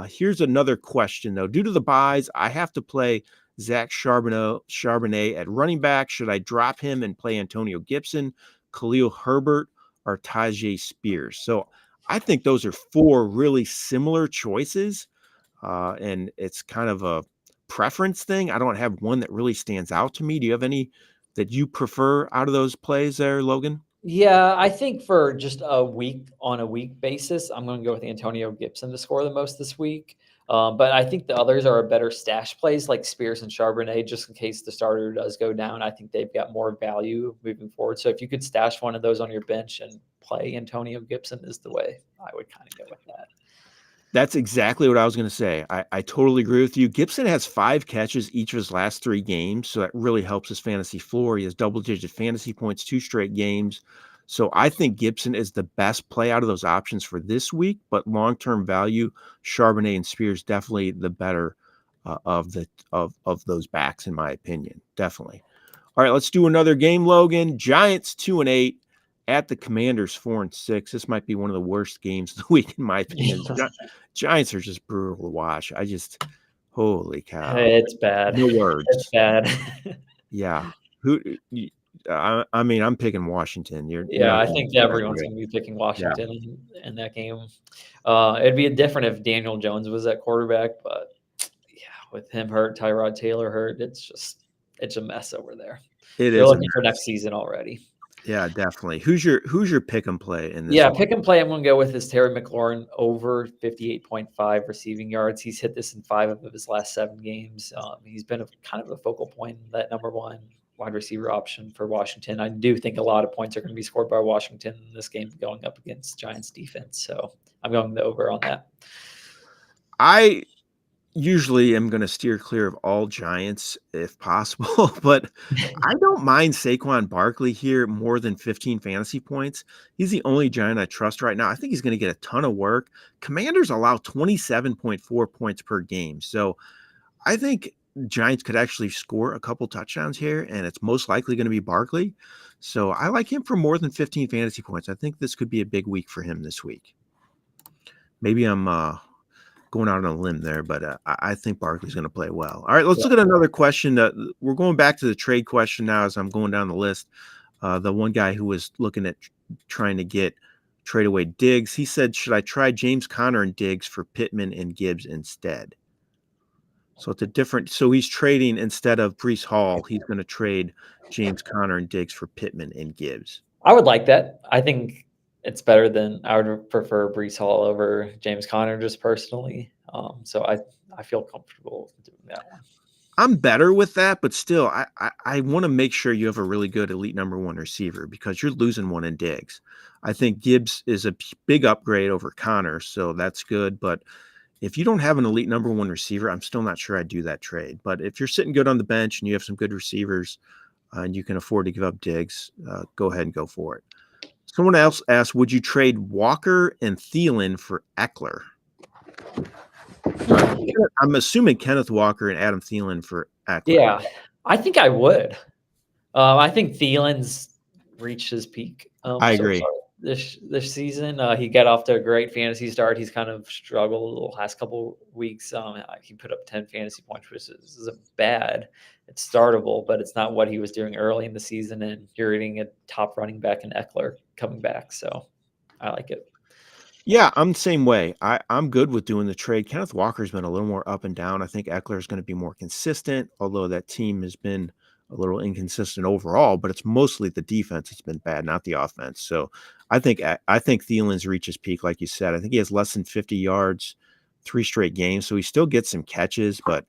Here's another question, though. Due to the buys, I have to play Zach Charbonnet at running back. Should I drop him and play Antonio Gibson, Khalil Herbert, or Tajay Spears? So I think those are 4 really similar choices, and it's kind of a preference thing. I don't have one that really stands out to me. Do you have any that you prefer out of those plays there, Logan? Yeah, I think for just a week basis, I'm going to go with Antonio Gibson to score the most this week. But I think the others are a better stash plays like Spears and Charbonnet, just in case the starter does go down. I think they've got more value moving forward. So if you could stash one of those on your bench and play Antonio Gibson is the way I would kind of go with that. That's exactly what I was going to say. I totally agree with you. Gibson has 5 catches each of his last 3 games, so that really helps his fantasy floor. He has double-digit fantasy points 2 straight games. So I think Gibson is the best play out of those options for this week, but long-term value, Charbonnet and Spears definitely the better of those backs, in my opinion. Definitely. All right, let's do another game, Logan. Giants 2-8 at the Commanders 4-6. This might be one of the worst games of the week, in my opinion. Giants are just brutal to watch. Holy cow. It's bad. No It's words. bad. Yeah. I mean, I'm picking Washington. You're Yeah, not I going think to everyone's going to be picking Yeah. Washington in that game. It'd be different if Daniel Jones was at quarterback, but yeah, with him hurt, Tyrod Taylor hurt, it's a mess over there. It They're is a looking for mess. next season already. Yeah, definitely. Who's your pick and play in this Yeah, one? pick and play I'm going to go with is Terry McLaurin over 58.5 receiving yards. He's hit this in 5 of his last 7 games. He's been kind of a focal point in that number 1 wide receiver option for Washington. I do think a lot of points are going to be scored by Washington in this game going up against Giants defense. So I'm going the over on that. usually am going to steer clear of all Giants if possible, but I don't mind Saquon Barkley here more than 15 fantasy points. He's the only Giant I trust right now. I think he's going to get a ton of work. Commanders allow 27.4 points per game. So I think Giants could actually score a couple touchdowns here, and it's most likely going to be Barkley. So I like him for more than 15 fantasy points. I think this could be a big week for him this week. Maybe I'm going out on a limb there, but I think Barkley's going to play well. All right, let's look at another question. We're going back to the trade question now as I'm going down the list. The one guy who was looking at trying to get trade away Diggs, he said, should I try James Conner and Diggs for Pittman and Gibbs instead? So it's a different. So he's trading instead of Breece Hall. He's going to trade James Conner and Diggs for Pittman and Gibbs. I would like that. I think it's better than I would prefer Breece Hall over James Conner just personally. So I feel comfortable doing that one. I'm better with that, but still, I want to make sure you have a really good elite number one receiver because you're losing one in Diggs. I think Gibbs is a big upgrade over Connor, so that's good. But if you don't have an elite number one receiver, I'm still not sure I'd do that trade. But if you're sitting good on the bench and you have some good receivers and you can afford to give up Diggs, go ahead and go for it. Someone else asked, would you trade Walker and Thielen for Eckler? I'm assuming Kenneth Walker and Adam Thielen for Eckler. Yeah, I think I would. I think Thielen's reached his peak. I agree. This season, he got off to a great fantasy start. He's kind of struggled the last couple weeks. He put up 10 fantasy points, which isn't bad. It's startable, but it's not what he was doing early in the season. And you're getting a top running back in Eckler coming back, so I like it. Yeah, I'm the same way. I'm good with doing the trade. Kenneth Walker's been a little more up and down. I think Eckler is going to be more consistent, although that team has been a little inconsistent overall, but it's mostly the defense that's been bad, not the offense. So I think Thielen's reached his peak, like you said. I think he has less than 50 yards, 3 straight games. So he still gets some catches, but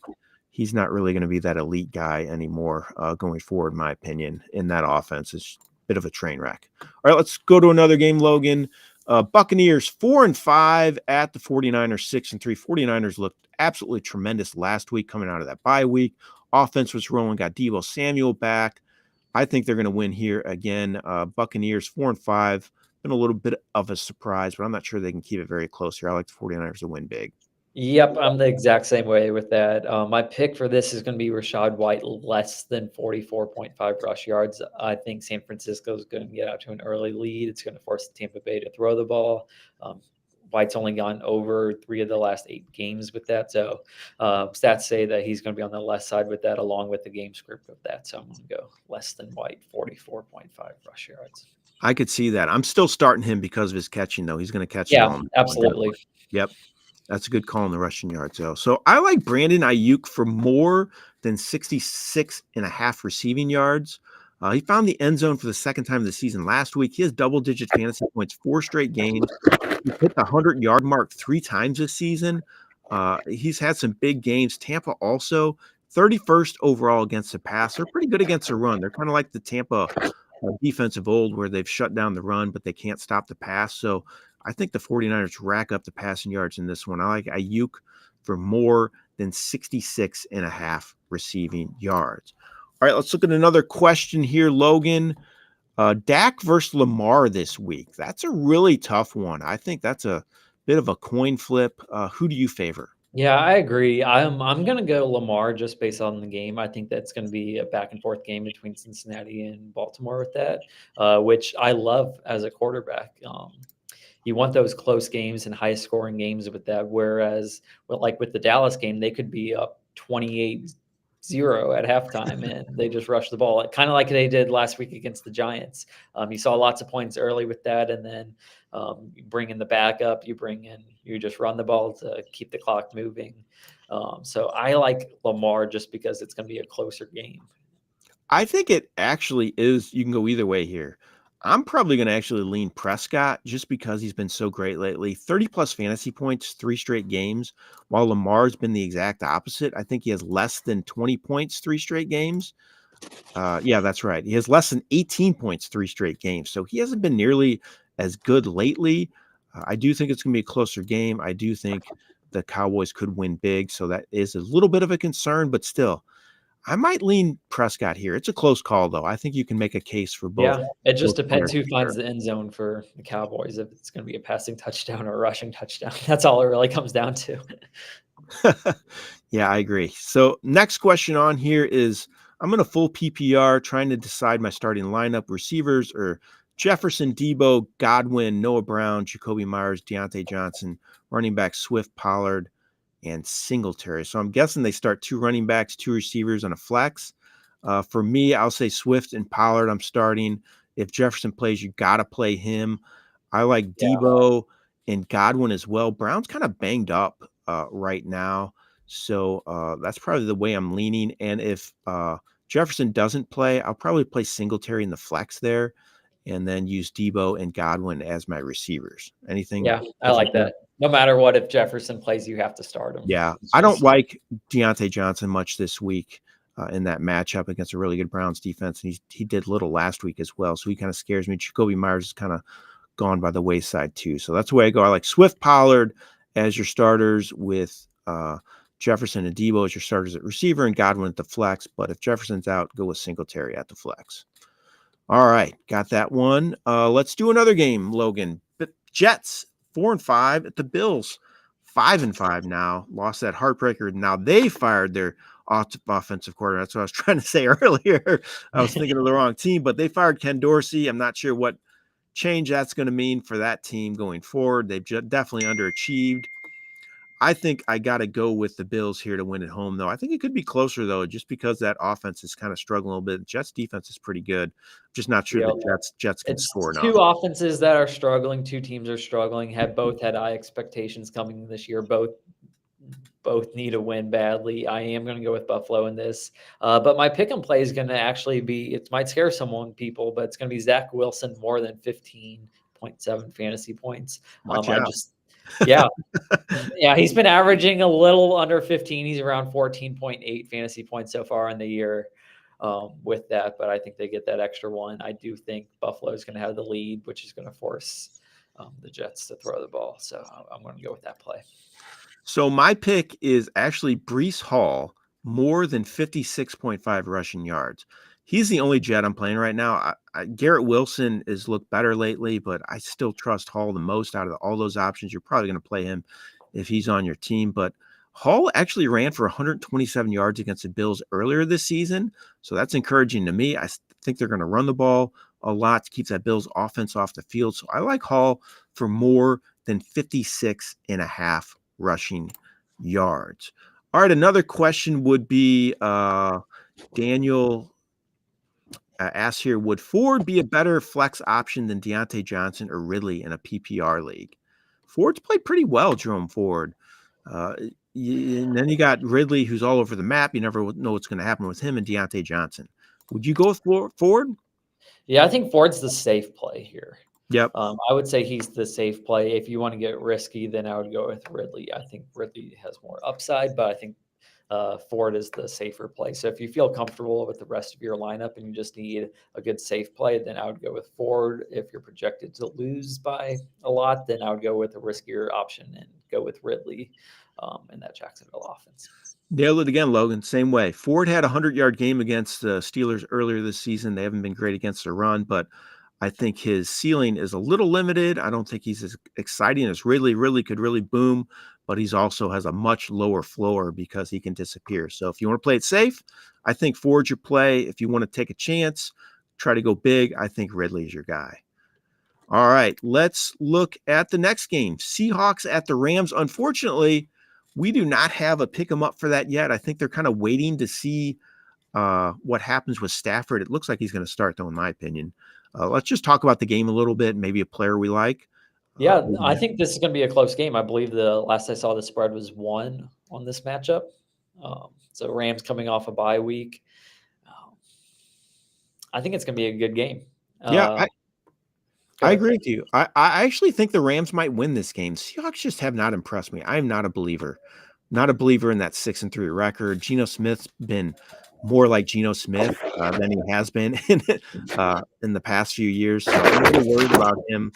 he's not really going to be that elite guy anymore going forward, in my opinion, in that offense. It's a bit of a train wreck. All right, let's go to another game, Logan. Buccaneers 4-5 at the 49ers 6-3. 49ers looked absolutely tremendous last week coming out of that bye week. Offense was rolling, got Deebo Samuel back. I think they're going to win here again. Buccaneers 4-5. Been a little bit of a surprise, but I'm not sure they can keep it very close here. I like the 49ers to win big. Yep, I'm the exact same way with that. My pick for this is going to be Rachaad White, less than 44.5 rush yards. I think San Francisco is going to get out to an early lead. It's going to force Tampa Bay to throw the ball. White's only gone over 3 of the last 8 games with that. So stats say that he's going to be on the left side with that, along with the game script of that. So I'm going to go less than White, 44.5 rush yards. I could see that. I'm still starting him because of his catching, though. He's going to catch the ball. Yeah, absolutely. Yep. That's a good call in the rushing yards, though. So I like Brandon Ayuk for more than 66.5 receiving yards. He found the end zone for the second time of the season last week. He has double-digit fantasy points 4 straight games. He hit the 100-yard mark 3 times this season. He's had some big games. Tampa also 31st overall against the pass. They're pretty good against the run. They're kind of like the Tampa defense of old where they've shut down the run, but they can't stop the pass. So I think the 49ers rack up the passing yards in this one. I like Ayuk for more than 66.5 receiving yards. All right, let's look at another question here, Logan. Dak versus Lamar this week. That's a really tough one. I think that's a bit of a coin flip. Who do you favor? Yeah, I agree. I'm going to go Lamar just based on the game. I think that's going to be a back and forth game between Cincinnati and Baltimore with that, which I love as a quarterback. You want those close games and high scoring games with that. Whereas, like with the Dallas game, they could be up 28-0 at halftime and they just rush the ball, kind of like they did last week against the Giants. You saw lots of points early with that, and then you bring in the backup, you just run the ball to keep the clock moving. So I like Lamar just because it's going to be a closer game. I think it actually is. You can go either way here. I'm probably going to actually lean Prescott just because he's been so great lately. 30-plus fantasy points, 3 straight games, while Lamar's been the exact opposite. I think he has less than 20 points, 3 straight games. Yeah, that's right. He has less than 18 points, 3 straight games. So he hasn't been nearly as good lately. I do think it's going to be a closer game. I do think the Cowboys could win big. So that is a little bit of a concern, but still, I might lean Prescott here. It's a close call, though. I think you can make a case for both. Yeah, it just both depends players who for finds the end zone for the Cowboys, if it's gonna be a passing touchdown or a rushing touchdown. That's all it really comes down to. sure. Yeah, I agree. So next question on here is I'm in a full PPR trying to decide my starting lineup. Receivers or Jefferson, Debo, Godwin, Noah Brown, Jacoby Myers, Deontay Johnson, running back Swift, Pollard, and Singletary. So I'm guessing they start 2 running backs, 2 receivers, and a flex. For me, I'll say Swift and Pollard I'm starting. If Jefferson plays, you got to play him. I like Yeah, Debo and Godwin as well. Brown's kind of banged up right now. So that's probably the way I'm leaning. And if Jefferson doesn't play, I'll probably play Singletary in the flex there and then use Debo and Godwin as my receivers. Anything yeah, I different like there? that. No matter what, if Jefferson plays, you have to start him. Yeah, It's I don't just like Deontay Johnson much this week in that matchup against a really good Browns defense, and he did little last week as well. So he kind of scares me. Jacoby Myers is kind of gone by the wayside too. So that's the way I go. I like Swift, Pollard as your starters with Jefferson and Debo as your starters at receiver and Godwin at the flex. But if Jefferson's out, go with Singletary at the flex. All right, got that one. Let's do another game, Logan. Jets 4-5 at the Bills 5-5 now. Lost that heartbreaker. Now they fired their offensive coordinator. That's what I was trying to say earlier. I was thinking of the wrong team, but they fired Ken Dorsey. I'm not sure what change that's going to mean for that team going forward. They've definitely underachieved. I think I got to go with the Bills here to win at home, though. I think it could be closer, though, just because that offense is kind of struggling a little bit. Jets defense is pretty good. Just not sure yeah. the Jets can It's score enough. 2 offenses that are struggling, 2 teams are struggling, have both had high expectations coming this year, both need a win badly. I am going to go with Buffalo in this, but my pick and play is going to actually be. It might scare people, but it's going to be Zach Wilson more than 15.7 fantasy points. Watch out. Yeah, yeah, he's been averaging a little under 15. He's around 14.8 fantasy points so far in the year. With that, but I think they get that extra one. I do think Buffalo is going to have the lead, which is going to force the Jets to throw the ball. So I'm going to go with that play. So my pick is actually Breece Hall, more than 56.5 rushing yards. He's the only Jet I'm playing right now. Garrett Wilson has looked better lately, but I still trust Hall the most out of all those options. You're probably going to play him if he's on your team, but Hall actually ran for 127 yards against the Bills earlier this season, so that's encouraging to me. I think they're going to run the ball a lot to keep that Bills offense off the field, so I like Hall for more than 56.5 rushing yards. All right, another question would be Daniel asks here, would Ford be a better flex option than Deontay Johnson or Ridley in a PPR league? Ford's played pretty well, Jerome Ford. And then you got Ridley, who's all over the map. You never know what's going to happen with him and Deontay Johnson. Would you go with Ford? Yeah, I think Ford's the safe play here. Yep. I would say he's the safe play. If you want to get risky, then I would go with Ridley. I think Ridley has more upside, but I think Ford is the safer play. So if you feel comfortable with the rest of your lineup and you just need a good safe play, then I would go with Ford. If you're projected to lose by a lot, then I would go with a riskier option and go with Ridley in that Jacksonville offense. Nailed it again, Logan. Same way. Ford had a 100-yard game against the Steelers earlier this season. They haven't been great against the run, but I think his ceiling is a little limited. I don't think he's as exciting as Ridley. Ridley could really boom, but he's also has a much lower floor because he can disappear. So if you want to play it safe, I think Ford's your play. If you want to take a chance, try to go big, I think Ridley is your guy. All right, let's look at the next game. Seahawks at the Rams. Unfortunately, we do not have a pick 'em up for that yet. I think they're kind of waiting to see what happens with Stafford. It looks like he's going to start, though, in my opinion. Let's just talk about the game a little bit, maybe a player we like. Yeah, I think this is going to be a close game. I believe the last I saw the spread was 1 on this matchup. So Rams coming off a bye week. I think it's going to be a good game. Yeah, I agree with you. I actually think the Rams might win this game. Seahawks just have not impressed me. I am not a believer. Not a believer in that 6-3 record. Geno Smith's been more like Geno Smith than he has been in the past few years. So I'm a little worried about him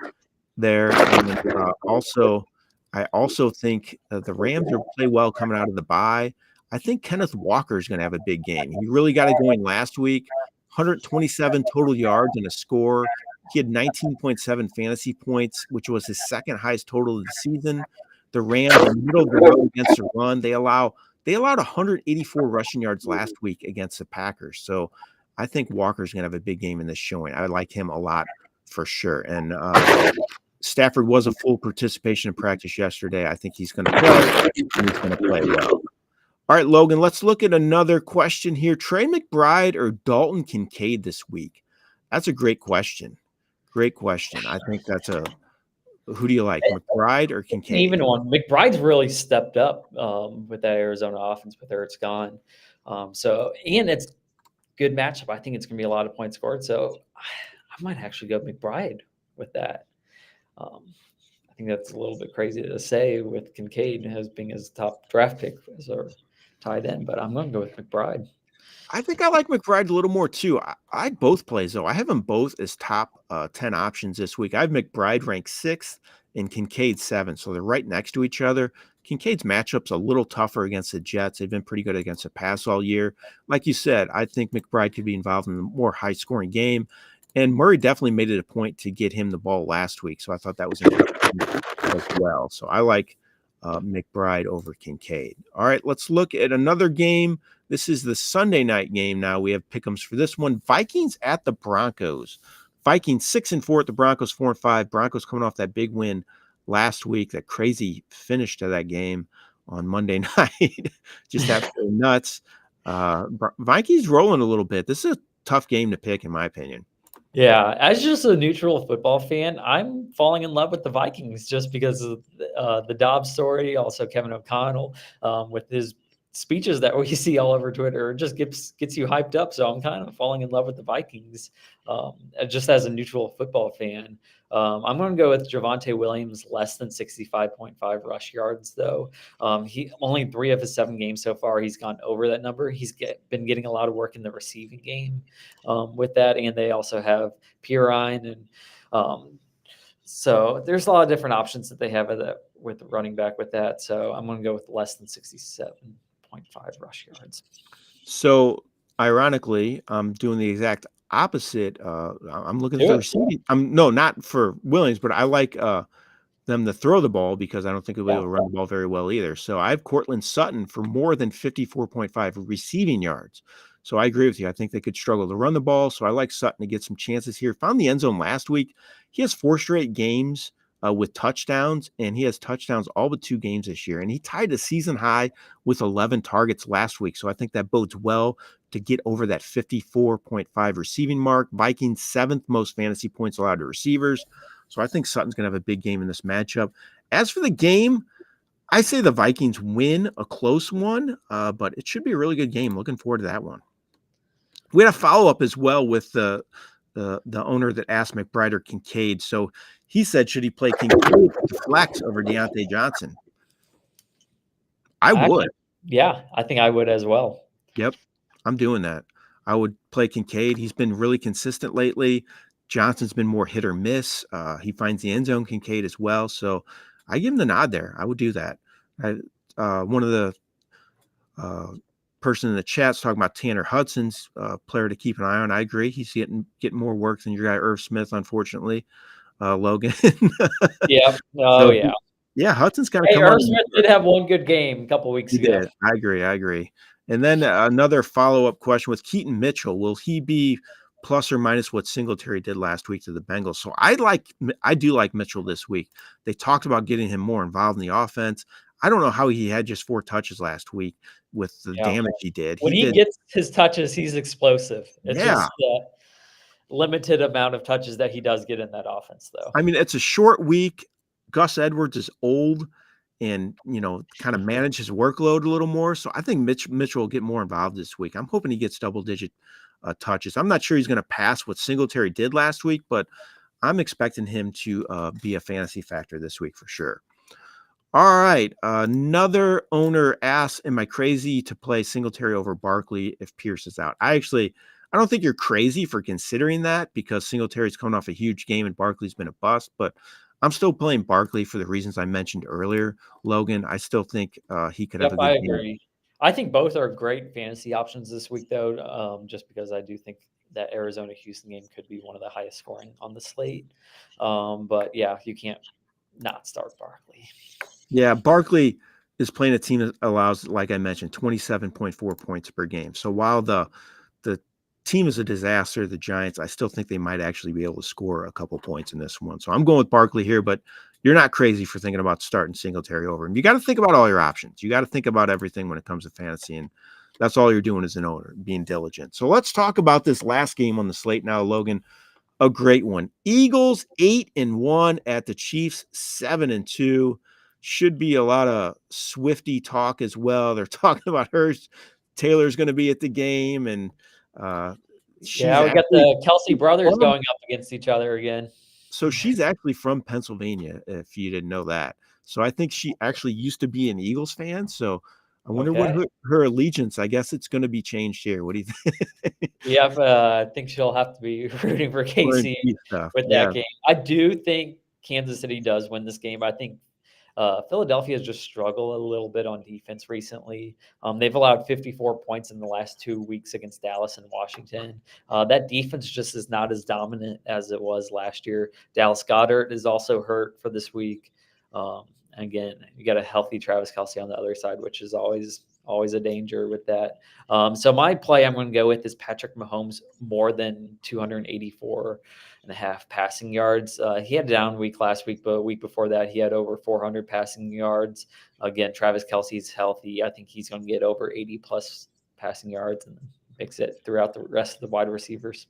there. And also, I also think the Rams are play well coming out of the bye. I think Kenneth Walker is going to have a big game. He really got it going last week. 127 total yards and a score. He had 19.7 fantasy points, which was his second highest total of the season. The Rams are middle of the road against the run. They allowed 184 rushing yards last week against the Packers. So I think Walker's going to have a big game in this showing. I like him a lot for sure. And Stafford was a full participation in practice yesterday. I think he's going to play, and he's going to play well. All right, Logan, let's look at another question here. Trey McBride or Dalton Kincaid this week? That's a great question. Great question. I think that's a – who do you like, McBride or Kincaid? Even one. McBride's really stepped up with that Arizona offense with Ertz gone. And it's good matchup. I think it's going to be a lot of points scored. So I might actually go McBride with that. I think that's a little bit crazy to say with Kincaid as being his top draft pick as our tight end, but I'm going to go with McBride. I think I like McBride a little more too. I both plays though. I have them both as top 10 options this week. I have McBride ranked 6th and Kincaid 7th, so they're right next to each other. Kincaid's matchup's a little tougher against the Jets. They've been pretty good against the pass all year. Like you said, I think McBride could be involved in a more high-scoring game. And Murray definitely made it a point to get him the ball last week, so I thought that was important as well. So I like McBride over Kincaid. All right, let's look at another game. This is the Sunday night game now. We have pick'ems for this one. Vikings at the Broncos. Vikings 6-4 at the Broncos 4-5. Broncos coming off that big win last week, that crazy finish to that game on Monday night. Just absolutely nuts. Vikings rolling a little bit. This is a tough game to pick, in my opinion. Yeah, as just a neutral football fan, I'm falling in love with the Vikings just because of the Dobbs story. Also, Kevin O'Connell with his speeches that we see all over Twitter just gets you hyped up. So I'm kind of falling in love with the Vikings just as a neutral football fan. I'm going to go with Javonte Williams less than 65.5 rush yards, though. He only 3 of his 7 games so far, he's gone over that number. He's been getting a lot of work in the receiving game with that, and they also have Pirine, and so there's a lot of different options that they have with running back with that. So I'm going to go with less than 67.5 rush yards. So ironically, I'm doing the exact opposite. I'm looking for receiving. No, not for Williams, but I like them to throw the ball because I don't think they'll be able to run the ball very well either. So I have Cortland Sutton for more than 54.5 receiving yards. So I agree with you. I think they could struggle to run the ball. So I like Sutton to get some chances here. Found the end zone last week. He has 4 straight games with touchdowns, and he has touchdowns all but 2 games this year. And he tied a season high with 11 targets last week. So I think that bodes well to get over that 54.5 receiving mark. Vikings 7th most fantasy points allowed to receivers. So I think Sutton's going to have a big game in this matchup. As for the game, I say the Vikings win a close one, but it should be a really good game. Looking forward to that one. We had a follow-up as well with the owner that asked McBride or Kincaid. So he said, should he play Kincaid to flex over Deontay Johnson? I would. Yeah, I think I would as well. Yep, I'm doing that. I would play Kincaid. He's been really consistent lately. Johnson's been more hit or miss. He finds the end zone, Kincaid as well. So I give him the nod there. I would do that. One of the person in the chat's talking about Tanner Hudson's player to keep an eye on. I agree. He's getting more work than your guy Irv Smith, unfortunately. Logan. Yeah. Oh, yeah. Yeah, Hudson's got to come. Irv Smith did have one good game a couple weeks ago. Did. I agree. And then another follow-up question with Keaton Mitchell. Will he be plus or minus what Singletary did last week to the Bengals? So I do like Mitchell this week. They talked about getting him more involved in the offense. I don't know how he had just 4 touches last week with the damage he did. When he gets his touches, he's explosive. It's just the limited amount of touches that he does get in that offense, though. I mean, it's a short week. Gus Edwards is old and, kind of manage his workload a little more. So I think Mitchell will get more involved this week. I'm hoping he gets double-digit touches. I'm not sure he's going to pass what Singletary did last week, but I'm expecting him to be a fantasy factor this week for sure. All right. Another owner asks, am I crazy to play Singletary over Barkley if Pierce is out? I don't think you're crazy for considering that because Singletary's coming off a huge game and Barkley's been a bust, but I'm still playing Barkley for the reasons I mentioned earlier. Logan, I still think he could have Yep, a I good game. agree. I think both are great fantasy options this week, though, just because I do think that Arizona Houston game could be one of the highest scoring on the slate. But yeah, you can't not start Barkley. Yeah, Barkley is playing a team that allows, like I mentioned, 27.4 points per game. So while the team is a disaster, the Giants, I still think they might actually be able to score a couple points in this one. So I'm going with Barkley here, but you're not crazy for thinking about starting Singletary over him. You got to think about all your options. You got to think about everything when it comes to fantasy, and that's all you're doing as an owner, being diligent. So let's talk about this last game on the slate now, Logan. A great one. Eagles 8-1 at the Chiefs 7-2. Should be a lot of Swifty talk as well. They're talking about Hurst. Taylor's going to be at the game, and she's Yeah, we got actually the Kelsey brothers from, going up against each other again. so she's actually from Pennsylvania, if you didn't know that. So I think she actually used to be an Eagles fan. So I wonder what Okay. her allegiance. I guess it's going to be changed here. What do you think? Yep, I think she'll have to be rooting for Or in KC Chiefs stuff. with Yeah, that game. I do think Kansas City does win this game. I think Philadelphia has just struggled a little bit on defense recently. They've allowed 54 points in the last 2 weeks against Dallas and Washington. That defense just is not as dominant as it was last year. Dallas Goedert is also hurt for this week. Again, you got a healthy Travis Kelce on the other side, which is always a danger with that. So my play I'm going to go with is Patrick Mahomes more than 284 and a half passing yards. He had a down week last week, but a week before that, he had over 400 passing yards. Again, Travis Kelsey's healthy. I think he's going to get over 80 plus passing yards and mix it throughout the rest of the wide receivers.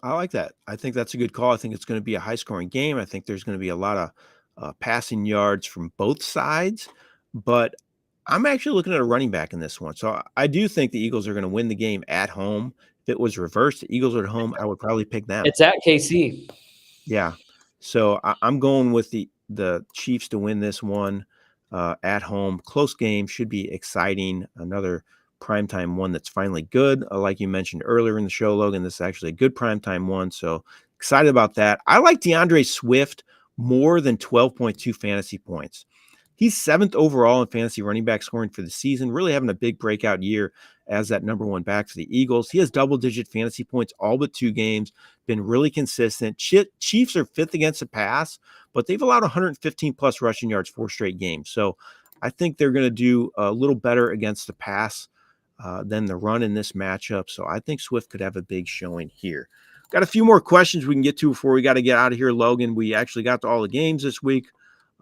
I like that. I think that's a good call. I think it's going to be a high scoring game. I think there's going to be a lot of passing yards from both sides, but I'm actually looking at a running back in this one. So I do think the Eagles are going to win the game at home. If it was reversed, the Eagles are at home, I would probably pick them. It's at KC. Yeah. So I'm going with the Chiefs to win this one at home. Close game, should be exciting. Another primetime one that's finally good. Like you mentioned earlier in the show, Logan, this is actually a good primetime one. So excited about that. I like DeAndre Swift more than 12.2 fantasy points. He's 7th overall in fantasy running back scoring for the season, really having a big breakout year as that number one back for the Eagles. He has double-digit fantasy points all but 2 games, been really consistent. Chiefs are 5th against the pass, but they've allowed 115-plus rushing yards 4 straight games. So I think they're going to do a little better against the pass than the run in this matchup. So I think Swift could have a big showing here. Got a few more questions we can get to before we got to get out of here, Logan. We actually got to all the games this week.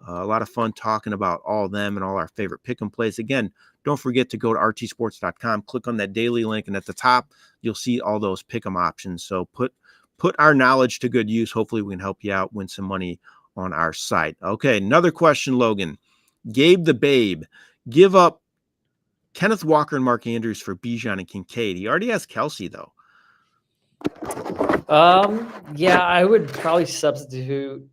A lot of fun talking about all of them and all our favorite pick 'em plays. Again, don't forget to go to rtsports.com, click on that daily link, and at the top, you'll see all those pick 'em options. So put our knowledge to good use. Hopefully, we can help you out, win some money on our site. Okay, another question, Logan. Gabe the Babe, give up Kenneth Walker and Mark Andrews for Bijan and Kincaid. He already has Kelsey, though. Yeah, I would probably substitute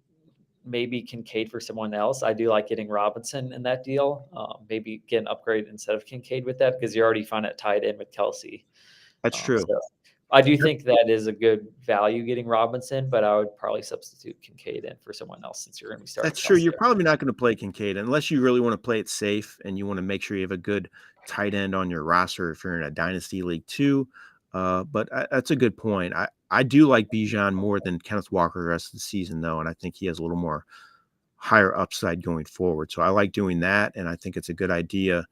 maybe Kincaid for someone else. I do like getting Robinson in that deal. Maybe get an upgrade instead of Kincaid with that because you already find it tied in with Kelsey. That's true. So I do think that is a good value getting Robinson, but I would probably substitute Kincaid in for someone else since you're going to be starting. That's true. Kelsey. You're probably not going to play Kincaid unless you really want to play it safe and you want to make sure you have a good tight end on your roster if you're in a dynasty league too. But that's a good point. I do like Bijan more than Kenneth Walker the rest of the season, though, and I think he has a little more higher upside going forward. So I like doing that, and I think it's a good idea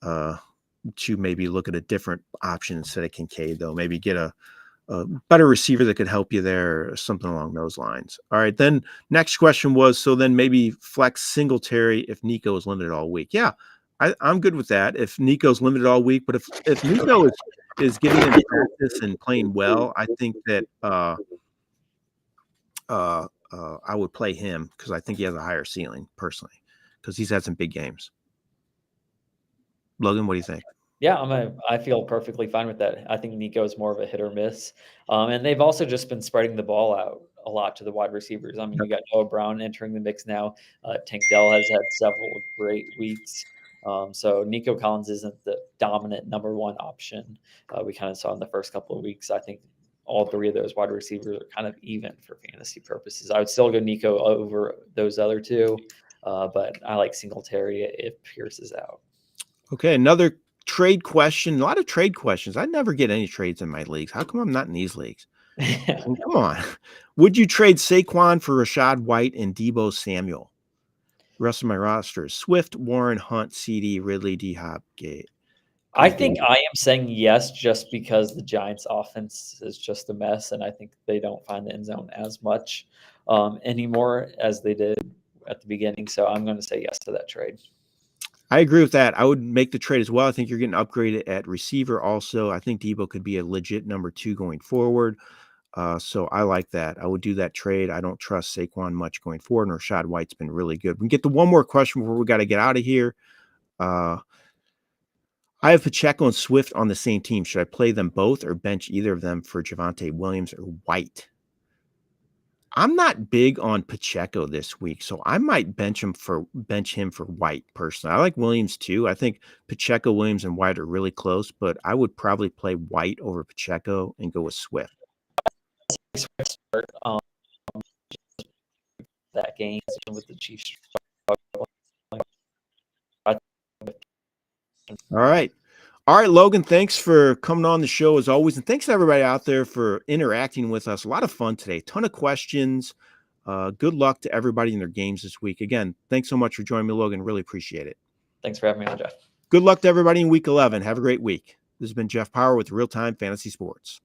to maybe look at a different option instead of Kincaid, though. Maybe get a better receiver that could help you there, or something along those lines. All right, then next question was, so then maybe flex Singletary if Nico is limited all week. Yeah, I'm good with that if Nico's limited all week. But if Nico is getting in practice and playing well, I think that I would play him because I think he has a higher ceiling personally because he's had some big games. Logan, what do you think? Yeah, I feel perfectly fine with that. I think Nico is more of a hit or miss, and they've also just been spreading the ball out a lot to the wide receivers. I mean, you got Noah Brown entering the mix now. Tank Dell has had several great weeks. So Nico Collins isn't the dominant number one option we kind of saw in the first couple of weeks. I think all three of those wide receivers are kind of even for fantasy purposes. I would still go Nico over those other two, but I like Singletary if Pierce is out. Okay, another trade question. A lot of trade questions. I never get any trades in my leagues. How come I'm not in these leagues? Come on. Would you trade Saquon for Rashad White and Deebo Samuel? The rest of my roster is Swift, Warren, Hunt, CD, Ridley, D-Hop, Gate. I think I am saying yes just because the Giants' offense is just a mess, and I think they don't find the end zone as much anymore as they did at the beginning. So I'm going to say yes to that trade. I agree with that. I would make the trade as well. I think you're getting upgraded at receiver also. I think Deebo could be a legit number 2 going forward. So I like that. I would do that trade. I don't trust Saquon much going forward, and Rashad White's been really good. We can get to one more question before we got to get out of here. I have Pacheco and Swift on the same team. Should I play them both or bench either of them for Javonte Williams or White? I'm not big on Pacheco this week, so I might bench him for White personally. I like Williams too. I think Pacheco, Williams, and White are really close, but I would probably play White over Pacheco and go with Swift. Start that game with the Chiefs. All right. All right, Logan, thanks for coming on the show as always. And thanks to everybody out there for interacting with us. A lot of fun today. Ton of questions. Good luck to everybody in their games this week. Again, thanks so much for joining me, Logan. Really appreciate it. Thanks for having me on, Jeff. Good luck to everybody in week 11. Have a great week. This has been Jeff Paur with RealTime Fantasy Sports.